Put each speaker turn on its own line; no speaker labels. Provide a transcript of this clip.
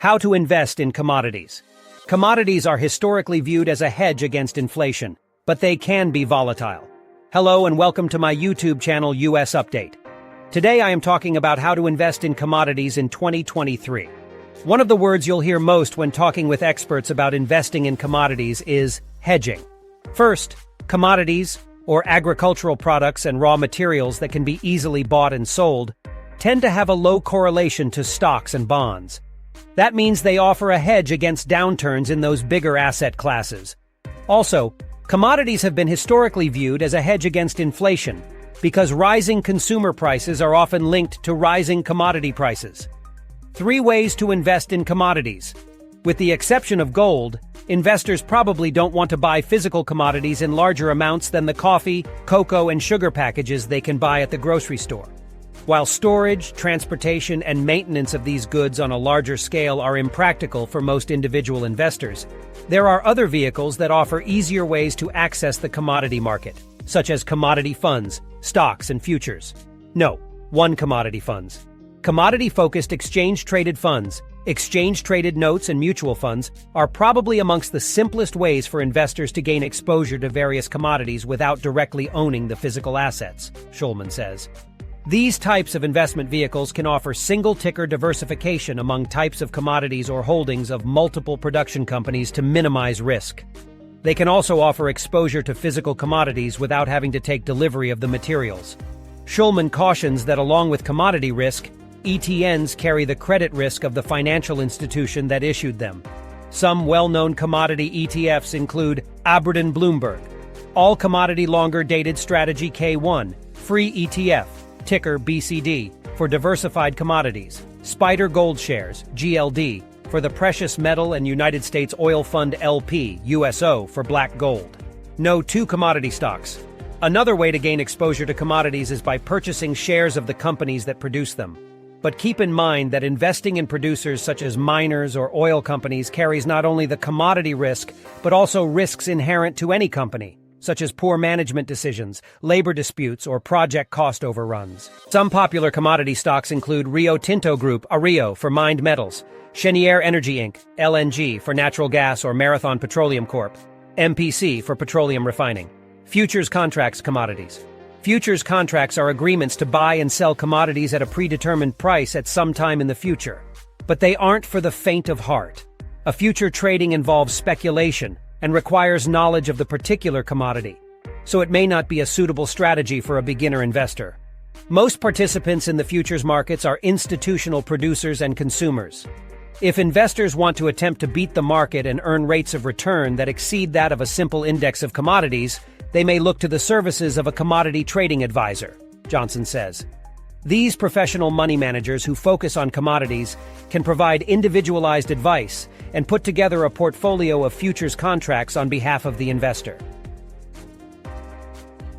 How to invest in commodities. Commodities are historically viewed as a hedge against inflation, but they can be volatile. Hello and welcome to my YouTube channel US Update. Today I am talking about how to invest in commodities in 2023. One of the words you'll hear most when talking with experts about investing in commodities is hedging. First, commodities, or agricultural products and raw materials that can be easily bought and sold, tend to have a low correlation to stocks and bonds. That means they offer a hedge against downturns in those bigger asset classes. Also, commodities have been historically viewed as a hedge against inflation because rising consumer prices are often linked to rising commodity prices. 3 ways to invest in commodities. With the exception of gold, investors probably don't want to buy physical commodities in larger amounts than the coffee, cocoa, and sugar packages they can buy at the grocery store. While storage, transportation, and maintenance of these goods on a larger scale are impractical for most individual investors, there are other vehicles that offer easier ways to access the commodity market, such as commodity funds, stocks, and futures. No, commodity funds. Commodity-focused exchange-traded funds, exchange-traded notes, and mutual funds are probably amongst the simplest ways for investors to gain exposure to various commodities without directly owning the physical assets, Schulman says. These types of investment vehicles can offer single-ticker diversification among types of commodities or holdings of multiple production companies to minimize risk. They can also offer exposure to physical commodities without having to take delivery of the materials. Schulman cautions that along with commodity risk, ETNs carry the credit risk of the financial institution that issued them. Some well-known commodity ETFs include Aberdeen Bloomberg, All Commodity Longer Dated Strategy K1, Free ETF, ticker BCD, for diversified commodities, Spider Gold Shares, GLD, for the Precious Metal and United States Oil Fund LP, USO, for black gold. No 2 commodity stocks. Another way to gain exposure to commodities is by purchasing shares of the companies that produce them. But keep in mind that investing in producers such as miners or oil companies carries not only the commodity risk, but also risks inherent to any company, such as poor management decisions, labor disputes, or project cost overruns. Some popular commodity stocks include Rio Tinto Group, ARIO, for mined metals, Cheniere Energy Inc., LNG, for natural gas or Marathon Petroleum Corp., MPC, for petroleum refining. Futures contracts commodities. Futures contracts are agreements to buy and sell commodities at a predetermined price at some time in the future. But they aren't for the faint of heart. A future trading involves speculation and requires knowledge of the particular commodity, so it may not be a suitable strategy for a beginner investor. Most participants in the futures markets are institutional producers and consumers. If investors want to attempt to beat the market and earn rates of return that exceed that of a simple index of commodities, they may look to the services of a commodity trading advisor, Johnson says. These professional money managers who focus on commodities can provide individualized advice and put together a portfolio of futures contracts on behalf of the investor.